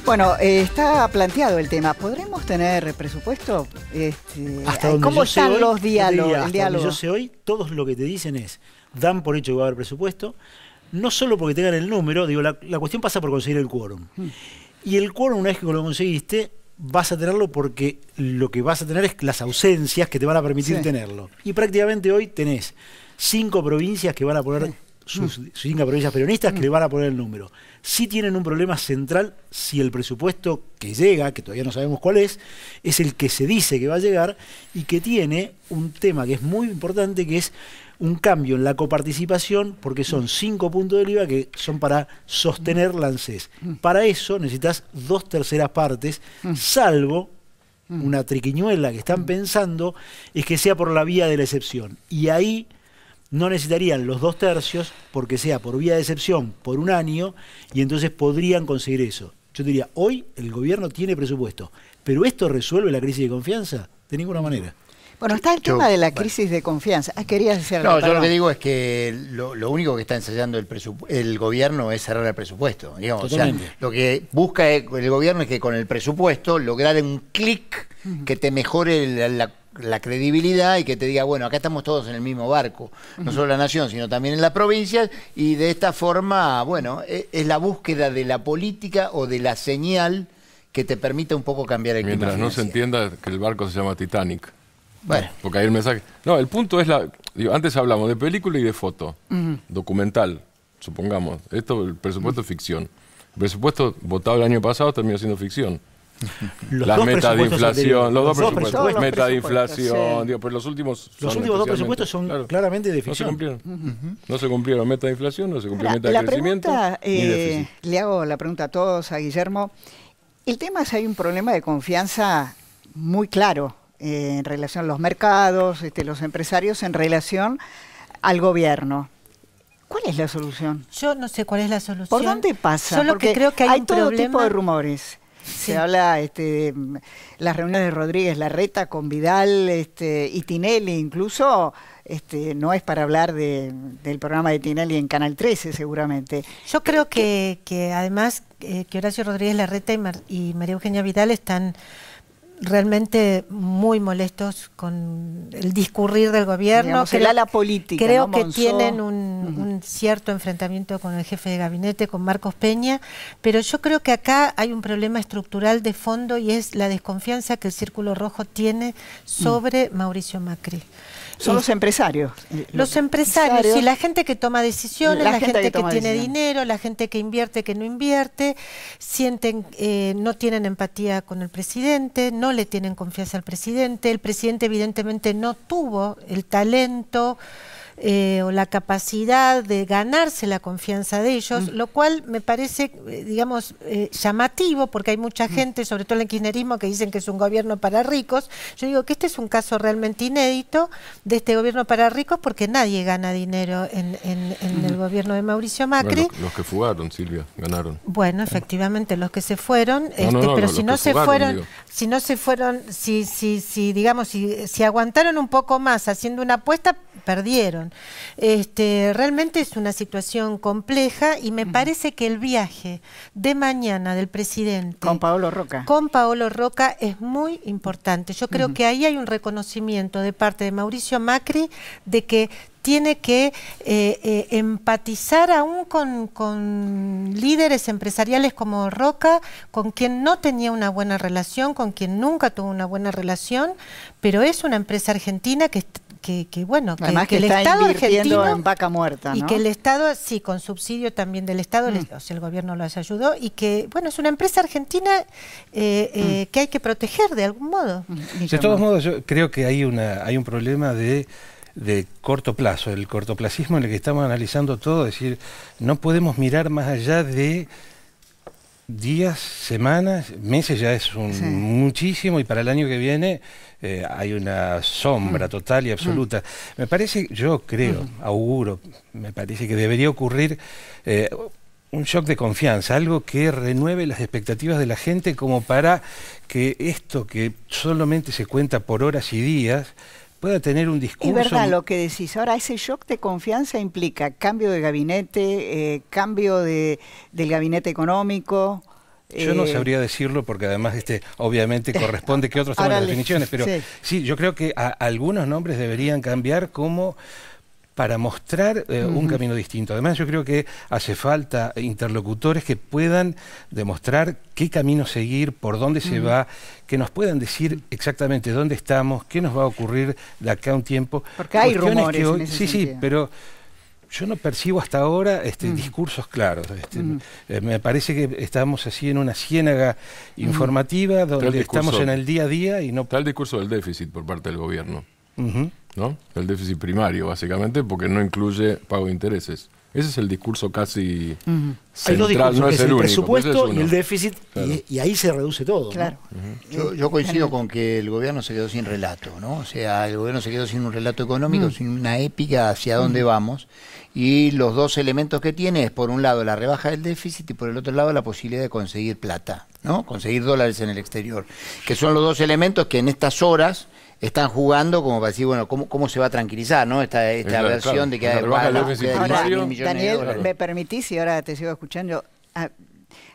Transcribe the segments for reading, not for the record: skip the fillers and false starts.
Bueno, está planteado el tema. ¿Podremos tener presupuesto? Hasta donde ¿Cómo yo sé están hoy, los diálogos? hasta donde yo sé hoy, todos lo que te dicen es, dan por hecho que va a haber presupuesto, no solo porque tengan el número, digo, la cuestión pasa por conseguir el quórum. Y el quórum, una vez que lo conseguiste, vas a tenerlo porque lo que vas a tener es las ausencias que te van a permitir tenerlo. Y prácticamente hoy tenés 5 provincias que van a poner, sus 5 provincias peronistas que le van a poner el número. Sí tienen un problema central si el presupuesto que llega, que todavía no sabemos cuál es el que se dice que va a llegar y que tiene un tema que es muy importante, que es un cambio en la coparticipación, porque son 5 puntos del IVA que son para sostener la ANSES. Para eso necesitas 2/3 partes, salvo una triquiñuela que están pensando, es que sea por la vía de la excepción. Y ahí no necesitarían los 2/3 porque sea por vía de excepción por un año, y entonces podrían conseguir eso. Yo diría, hoy el gobierno tiene presupuesto, pero ¿esto resuelve la crisis de confianza? De ninguna manera. Bueno, está el tema de la crisis de confianza. ¿Querías decir algo? No, yo lo que digo es que lo único que está ensayando el gobierno es cerrar el presupuesto. Digamos. O sea, lo que busca el gobierno es que con el presupuesto lograr un clic que te mejore la credibilidad y que te diga, bueno, acá estamos todos en el mismo barco, no solo la nación, sino también en las provincias, y de esta forma, bueno, es la búsqueda de la política o de la señal que te permita un poco cambiar el clima. Mientras no se entienda que el barco se llama Titanic. Bueno. Porque hay el mensaje. No, el punto es antes hablamos de película y de foto, documental, supongamos. El presupuesto es ficción. El presupuesto votado el año pasado terminó siendo ficción. Las metas de inflación, los dos presupuestos, meta de inflación, pero los últimos 2 presupuestos son claramente de ficción. No se cumplieron. No se cumplieron meta de inflación, no se cumplió meta de crecimiento. Le hago la pregunta a todos, a Guillermo. El tema es, hay un problema de confianza muy claro en relación a los mercados, los empresarios, en relación al gobierno. ¿Cuál es la solución? Yo no sé cuál es la solución. ¿Por dónde pasa? Solo porque que creo que hay un todo problema. Tipo de rumores. Se habla de las reuniones de Rodríguez Larreta con Vidal y Tinelli, incluso no es para hablar del programa de Tinelli en Canal 13 seguramente. Yo creo que además que Horacio Rodríguez Larreta y María Eugenia Vidal están realmente muy molestos con el discurrir del gobierno. Digamos, el ala política. Creo que tienen un cierto enfrentamiento con el jefe de gabinete, con Marcos Peña, pero yo creo que acá hay un problema estructural de fondo y es la desconfianza que el Círculo Rojo tiene sobre Mauricio Macri. Son los empresarios. Los empresarios, y la gente que toma decisiones, la gente que tiene dinero, la gente que invierte, que no invierte, sienten, no tienen empatía con el presidente, no le tienen confianza al presidente. El presidente evidentemente no tuvo el talento o la capacidad de ganarse la confianza de ellos, lo cual me parece, digamos, llamativo, porque hay mucha gente, sobre todo en el kirchnerismo, que dicen que es un gobierno para ricos. Yo digo que este es un caso realmente inédito de este gobierno para ricos, porque nadie gana dinero en el gobierno de Mauricio Macri. Bueno, los que fugaron, Silvia, ganaron. Bueno, efectivamente, los que se fueron, pero si no se fueron, si aguantaron un poco más haciendo una apuesta, perdieron. Realmente es una situación compleja y me parece que el viaje de mañana del presidente con Paolo Roca es muy importante. Yo creo que ahí hay un reconocimiento de parte de Mauricio Macri de que tiene que empatizar aún con líderes empresariales como Roca, con quien no tenía una buena relación, con quien nunca tuvo una buena relación, pero es una empresa argentina que además que el está Estado invirtiendo argentino en vaca muerta, ¿no? Y que el Estado, sí, con subsidio también del Estado, o sea, el gobierno los ayudó, y que, bueno, es una empresa argentina que hay que proteger de algún modo. De todos modos, yo creo que hay un problema de corto plazo, el cortoplacismo en el que estamos analizando todo, es decir, no podemos mirar más allá de días, semanas, meses ya es muchísimo, y para el año que viene hay una sombra total y absoluta. Me parece, yo creo, auguro, me parece que debería ocurrir un shock de confianza, algo que renueve las expectativas de la gente como para que esto que solamente se cuenta por horas y días pueda tener un discurso. Es verdad lo que decís. Ahora, ese shock de confianza implica cambio de gabinete, cambio del gabinete económico, Yo no sabría decirlo porque además obviamente corresponde que otros tomen las definiciones, pero sí, yo creo que algunos nombres deberían cambiar como para mostrar un camino distinto. Además, yo creo que hace falta interlocutores que puedan demostrar qué camino seguir, por dónde se va, que nos puedan decir exactamente dónde estamos, qué nos va a ocurrir de acá a un tiempo. Porque hay rumores en ese sentido. Sí, pero yo no percibo hasta ahora discursos claros. Me parece que estamos así en una ciénaga informativa donde estamos en el día a día y no... Está el discurso del déficit por parte del gobierno. ¿No? El déficit primario, básicamente, porque no incluye pago de intereses. Ese es el discurso casi central, hay dos discursos, no es el único, presupuesto y el déficit, claro. y ahí se reduce todo. Claro. ¿No? Yo coincido con que el gobierno se quedó sin relato, ¿no? O sea, el gobierno se quedó sin un relato económico, sin una épica hacia dónde vamos, y los dos elementos que tiene es, por un lado, la rebaja del déficit y por el otro lado, la posibilidad de conseguir plata, ¿no? Conseguir dólares en el exterior, que son los dos elementos que en estas horas están jugando como para decir, bueno, ¿cómo se va a tranquilizar, ¿no? Esta versión de que hay Daniel, ¿me permitís? Y ahora te sigo escuchando.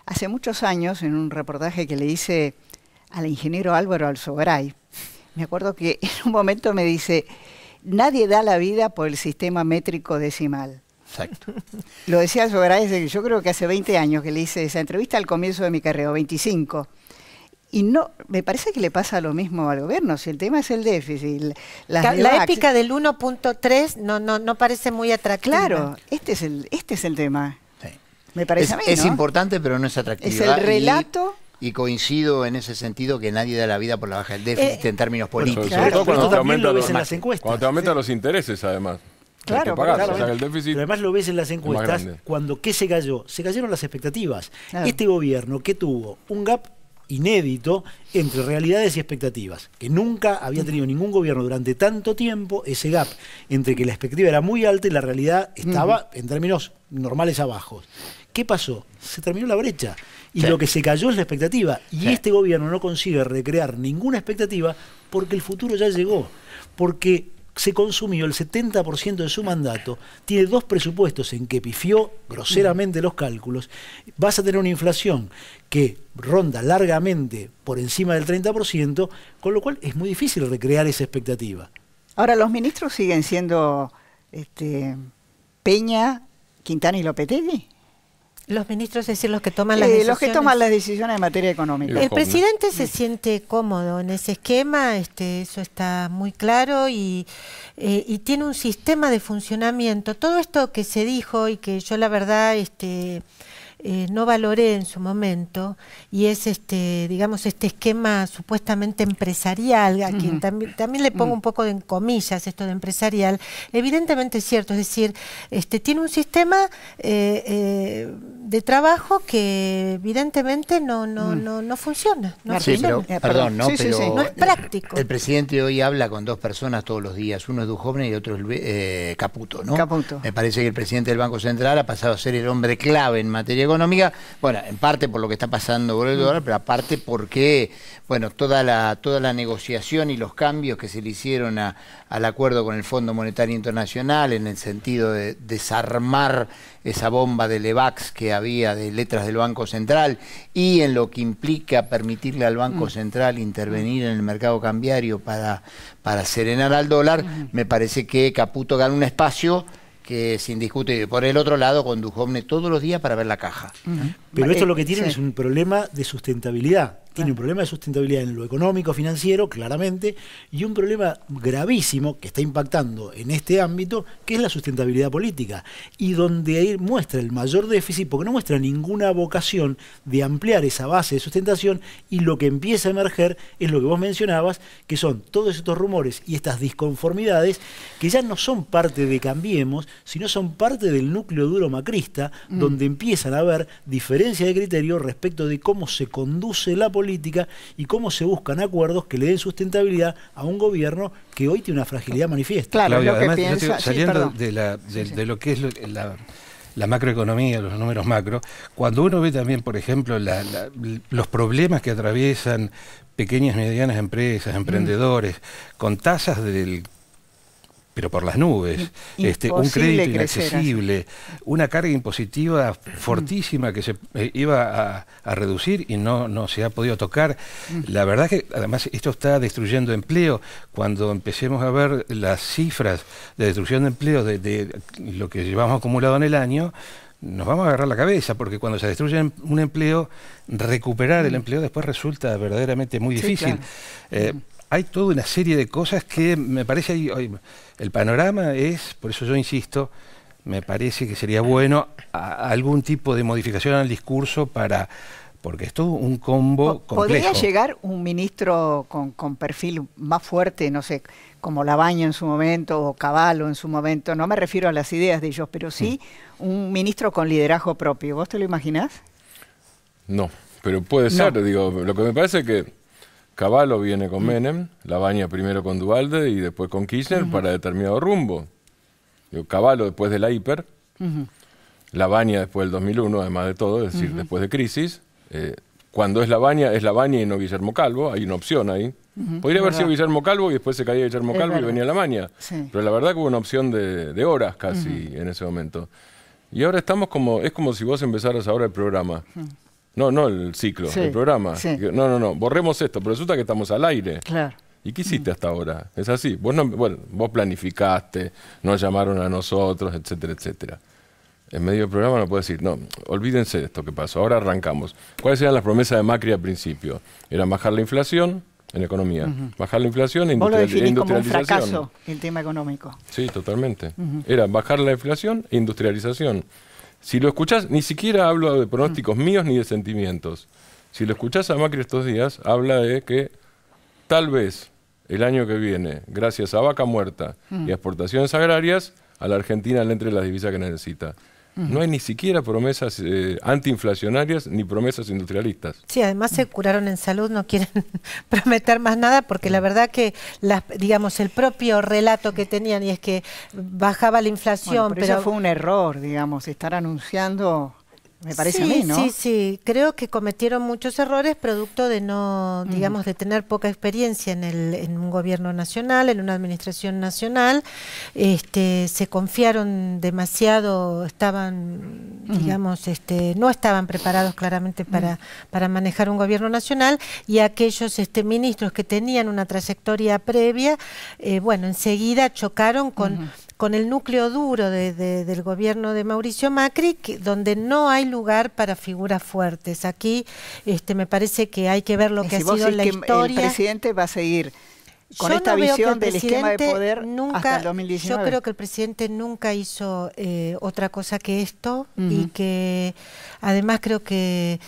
Hace muchos años, en un reportaje que le hice al ingeniero Álvaro Alzogaray, me acuerdo que en un momento me dice, nadie da la vida por el sistema métrico decimal. Exacto. Lo decía Alzogaray, yo creo que hace 20 años que le hice esa entrevista al comienzo de mi carrera, 25. Y no, me parece que le pasa lo mismo al gobierno. Si el tema es el déficit, la épica del 1.3 no parece muy atractiva. Claro, este es el tema. Sí. Me parece a mí, es ¿no? importante, pero no es atractivo. Es el relato. Y coincido en ese sentido que nadie da la vida por la baja del déficit en términos políticos. Sobre todo cuando también lo ves en las encuestas. Cuando te aumentan los intereses, además. Claro, o sea, el déficit. Pero además lo ves en las encuestas. Cuando ¿qué se cayó? Se cayeron las expectativas. Claro. Este gobierno que tuvo un gap inédito entre realidades y expectativas, que nunca había tenido ningún gobierno durante tanto tiempo, ese gap entre que la expectativa era muy alta y la realidad estaba en términos normales abajo. ¿Qué pasó? Se terminó la brecha y lo que se cayó es la expectativa y este gobierno no consigue recrear ninguna expectativa porque el futuro ya llegó, porque se consumió el 70% de su mandato, tiene 2 presupuestos en que pifió groseramente los cálculos, vas a tener una inflación que ronda largamente por encima del 30%, con lo cual es muy difícil recrear esa expectativa. Ahora, ¿los ministros siguen siendo Peña, Quintana y Lopetegui? Los ministros, es decir, los que toman las decisiones. Los que toman las decisiones en materia económica. El presidente se siente cómodo en ese esquema, eso está muy claro y tiene un sistema de funcionamiento. Todo esto que se dijo y que yo la verdad no valoré en su momento, y es digamos este esquema supuestamente empresarial, a quien también le pongo un poco en comillas esto de empresarial, evidentemente es cierto, es decir, tiene un sistema de trabajo que evidentemente no funciona. No pero es práctico. El presidente hoy habla con 2 personas todos los días, uno es Duhovne y otro es Caputo, ¿no? Caputo. Me parece que el presidente del Banco Central ha pasado a ser el hombre clave en materia económica, bueno, en parte por lo que está pasando por el dólar, pero aparte porque, bueno, toda la negociación y los cambios que se le hicieron al acuerdo con el Fondo Monetario Internacional en el sentido de desarmar esa bomba de Levax que había de letras del Banco Central y en lo que implica permitirle al Banco Central intervenir en el mercado cambiario para serenar al dólar, me parece que Caputo gana un espacio que es indiscutible. Por el otro lado, con Duhovne todos los días para ver la caja. Pero esto lo que tiene es un problema de sustentabilidad. Tiene un problema de sustentabilidad en lo económico, financiero, claramente, y un problema gravísimo que está impactando en este ámbito, que es la sustentabilidad política, y donde ahí muestra el mayor déficit, porque no muestra ninguna vocación de ampliar esa base de sustentación, y lo que empieza a emerger es lo que vos mencionabas, que son todos estos rumores y estas disconformidades, que ya no son parte de Cambiemos, sino son parte del núcleo duro macrista, donde empiezan a haber diferencias de criterio respecto de cómo se conduce la política y cómo se buscan acuerdos que le den sustentabilidad a un gobierno que hoy tiene una fragilidad manifiesta. Claro, Claudio, lo que además, piensa, saliendo de lo que es la macroeconomía, los números macro, cuando uno ve también, por ejemplo, los problemas que atraviesan pequeñas y medianas empresas, emprendedores, con tasas del pero por las nubes, un crédito inaccesible, una carga impositiva fortísima que se iba a reducir y no se ha podido tocar. La verdad que además esto está destruyendo empleo. Cuando empecemos a ver las cifras de destrucción de empleo de lo que llevamos acumulado en el año, nos vamos a agarrar la cabeza, porque cuando se destruye un empleo, recuperar el empleo después resulta verdaderamente muy difícil. Claro. Hay toda una serie de cosas que me parece, el panorama es, por eso yo insisto, me parece que sería bueno algún tipo de modificación al discurso porque es todo un combo complejo. ¿Podría llegar un ministro con perfil más fuerte, no sé, como Labaña en su momento o Cavallo en su momento? No me refiero a las ideas de ellos, pero sí un ministro con liderazgo propio. ¿Vos te lo imaginás? No, pero puede ser, digo, lo que me parece es que Cavallo viene con Menem, Labaña primero con Duhalde y después con Kirchner para determinado rumbo. Digo, Cavallo después de la hiper, Labaña después del 2001, además de todo, es decir, después de crisis. Cuando es Labaña y no Guillermo Calvo, hay una opción ahí. Podría haber sido Guillermo Calvo y después se caía Guillermo Calvo y venía Labaña. Sí. Pero la verdad que hubo una opción de horas casi en ese momento. Y ahora estamos es como si vos empezaras ahora el programa. No el ciclo, el programa. Sí. No, borremos esto, pero resulta que estamos al aire. Claro. ¿Y qué hiciste hasta ahora? Es así. Vos planificaste, nos llamaron a nosotros, etcétera, etcétera. En medio del programa no puedo decir, no, olvídense de esto que pasó, ahora arrancamos. ¿Cuáles eran las promesas de Macri al principio? Era bajar la inflación en economía, bajar la inflación e industrialización. Como un fracaso el tema económico. Sí, totalmente. Era bajar la inflación e industrialización. Si lo escuchás, ni siquiera hablo de pronósticos míos ni de sentimientos. Si lo escuchás a Macri estos días, habla de que tal vez el año que viene, gracias a vaca muerta y a exportaciones agrarias, a la Argentina le entre las divisas que necesita. No hay ni siquiera promesas antiinflacionarias ni promesas industrialistas. Sí, además se curaron en salud, no quieren prometer más nada, porque la verdad que digamos el propio relato que tenían, y es que bajaba la inflación. Pero eso fue un error, digamos, estar anunciando, me parece a mí, ¿no? Sí, creo que cometieron muchos errores producto de no, digamos, de tener poca experiencia en un gobierno nacional, en una administración nacional. Se confiaron demasiado, digamos, no estaban preparados claramente para manejar un gobierno nacional, y aquellos ministros que tenían una trayectoria previa, enseguida chocaron con el núcleo duro del gobierno de Mauricio Macri, donde no hay lugar para figuras fuertes. Aquí me parece que hay que ver lo que ha sido la historia. ¿El presidente va a seguir con esta visión del esquema de poder hasta el 2019? Yo creo que el presidente nunca hizo otra cosa que esto, y que además creo que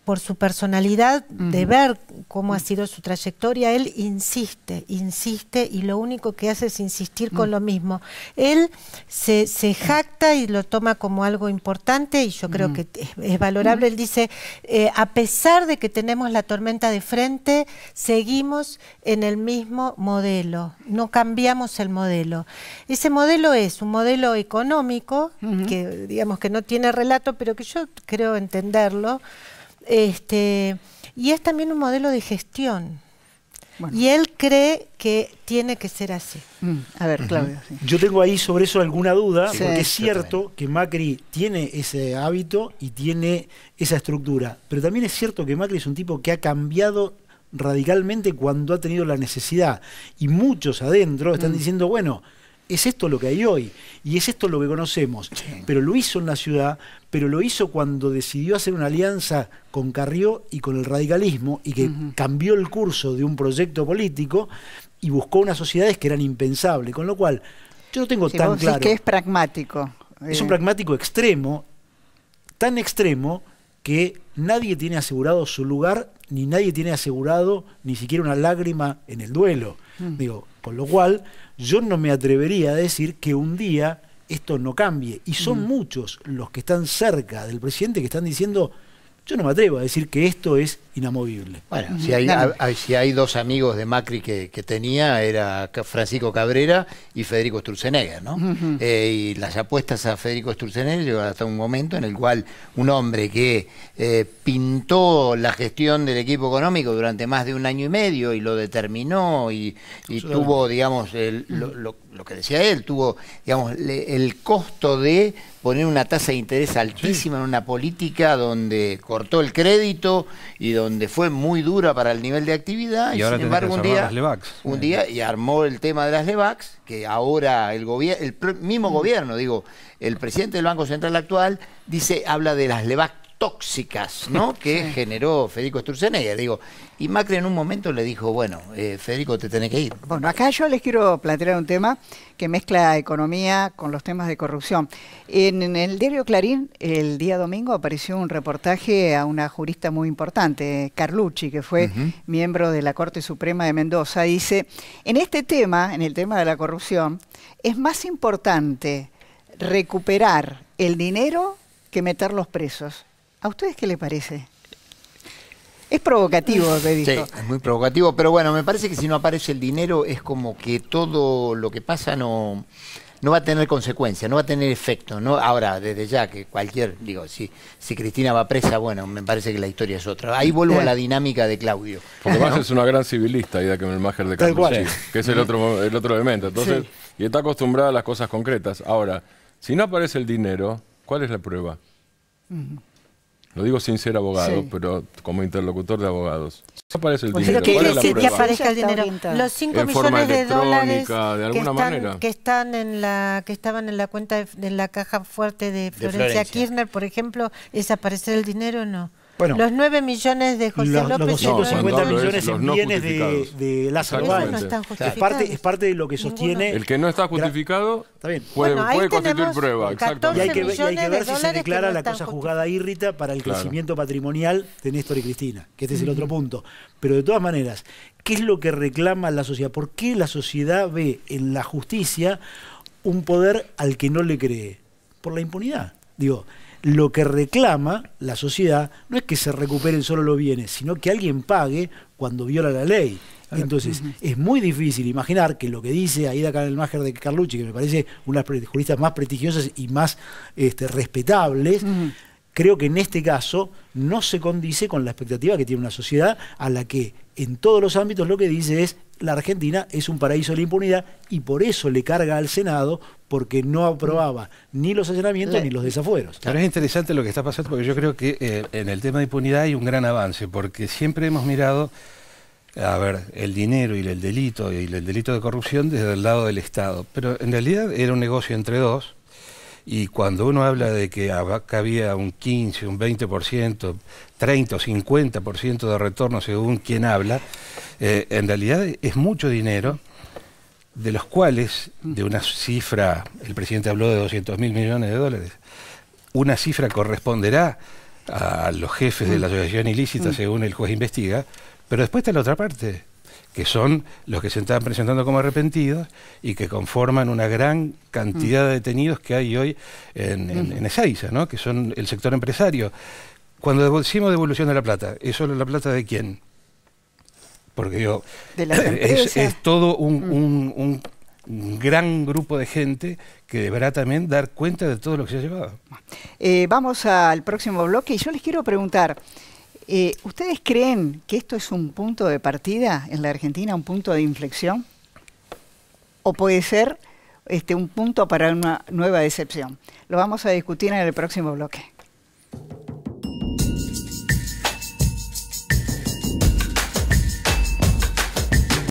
por su personalidad, de ver cómo ha sido su trayectoria, él insiste, y lo único que hace es insistir con lo mismo. Él se jacta y lo toma como algo importante, y yo creo que es valorable. Él dice, a pesar de que tenemos la tormenta de frente, seguimos en el mismo modelo, no cambiamos el modelo. Ese modelo es un modelo económico, que digamos que no tiene relato, pero que yo creo entenderlo, y es también un modelo de gestión. Y él cree que tiene que ser así. A ver, Claudio. Sí. Yo tengo ahí sobre eso alguna duda, porque es cierto que Macri tiene ese hábito y tiene esa estructura, pero también es cierto que Macri es un tipo que ha cambiado radicalmente cuando ha tenido la necesidad, y muchos adentro están diciendo, bueno, es esto lo que hay hoy, y es esto lo que conocemos. Pero lo hizo en la ciudad, pero lo hizo cuando decidió hacer una alianza con Carrió y con el radicalismo, y que cambió el curso de un proyecto político y buscó unas sociedades que eran impensables. Con lo cual, yo no tengo tan claro. Que es pragmático. Es un pragmático extremo, tan extremo que nadie tiene asegurado su lugar, ni nadie tiene asegurado ni siquiera una lágrima en el duelo. Digo, con lo cual, yo no me atrevería a decir que un día esto no cambie. Y son muchos los que están cerca del presidente que están diciendo, yo no me atrevo a decir que esto es inamovible. Bueno, si hay dos amigos de Macri que tenía, era Francisco Cabrera y Federico Sturzenegger, ¿no? Y las apuestas a Federico Sturzenegger llegaron hasta un momento en el cual un hombre que pintó la gestión del equipo económico durante más de un año y medio y lo determinó y tuvo, digamos, lo que decía él, tuvo, digamos, el costo de poner una tasa de interés altísima en una política donde cortó el crédito y donde fue muy dura para el nivel de actividad, y sin embargo un día y armó el tema de las LEVACs, que ahora el mismo gobierno, digo, el presidente del Banco Central actual habla de las LEVACs tóxicas, ¿no? Que generó Federico Sturzenegger, digo, y Macri en un momento le dijo, bueno, Federico, te tenés que ir. Bueno, acá yo les quiero plantear un tema que mezcla economía con los temas de corrupción. En el diario Clarín, el día domingo, apareció un reportaje a una jurista muy importante, Carlucci, que fue miembro de la Corte Suprema de Mendoza. Dice, en este tema, en el tema de la corrupción, es más importante recuperar el dinero que meterlos presos. ¿A ustedes qué les parece? Es provocativo, te digo. Sí, es muy provocativo, pero bueno, me parece que si no aparece el dinero es como que todo lo que pasa no va a tener consecuencia, no va a tener efecto, ¿no? Ahora, desde ya que si Cristina va presa, bueno, me parece que la historia es otra. Ahí vuelvo a la dinámica de Claudio. Porque más es una gran civilista, Ida Kemmelmacher de Carlucci, que es el otro elemento. Entonces, y está acostumbrada a las cosas concretas. Ahora, si no aparece el dinero, ¿cuál es la prueba? Lo digo sin ser abogado, pero como interlocutor de abogados. Si no aparece el dinero, ¿cuál es la prueba? Que aparezca el dinero. Los 5 millones de dólares de alguna manera que estaban en la cuenta de la caja fuerte de Florencia Kirchner, por ejemplo, ¿es aparecer el dinero o no? Bueno, los 9 millones de José López. Los 250 millones en no bienes de Lázaro Báez. Es parte de lo que sostiene. El que no está justificado puede constituir prueba. Y hay que ver si se declara la cosa juzgada írrita para el crecimiento patrimonial de Néstor y Cristina, que este es el otro punto. Pero de todas maneras, ¿qué es lo que reclama la sociedad? ¿Por qué la sociedad ve en la justicia un poder al que no le cree? Por la impunidad. Digo, lo que reclama la sociedad no es que se recuperen solo los bienes, sino que alguien pague cuando viola la ley. Entonces, es muy difícil imaginar que lo que dice Aida Kemmelmacher de Carlucci, que me parece una de las juristas más prestigiosas y más respetables, creo que en este caso no se condice con la expectativa que tiene una sociedad a la que en todos los ámbitos lo que dice es la Argentina es un paraíso de la impunidad, y por eso le carga al Senado, porque no aprobaba ni los allanamientos ni los desafueros. Pero es interesante lo que está pasando, porque yo creo que en el tema de impunidad hay un gran avance, porque siempre hemos mirado el dinero y el delito de corrupción desde el lado del Estado, pero en realidad era un negocio entre dos. Y cuando uno habla de que acá había un 15, un 20%, 30 o 50% de retorno según quien habla, en realidad es mucho dinero, de los cuales, de una cifra, el presidente habló de 200.000 millones de dólares, una cifra corresponderá a los jefes de la asociación ilícita según el juez investiga, pero después está la otra parte, que son los que se están presentando como arrepentidos y que conforman una gran cantidad de detenidos que hay hoy en Ezeiza, ¿no? Que son el sector empresario. Cuando decimos devolución de la plata, ¿es solo la plata de quién? Porque es todo un gran grupo de gente que deberá también dar cuenta de todo lo que se ha llevado. Vamos al próximo bloque y yo les quiero preguntar, ¿ustedes creen que esto es un punto de partida en la Argentina, un punto de inflexión? ¿O puede ser un punto para una nueva decepción? Lo vamos a discutir en el próximo bloque.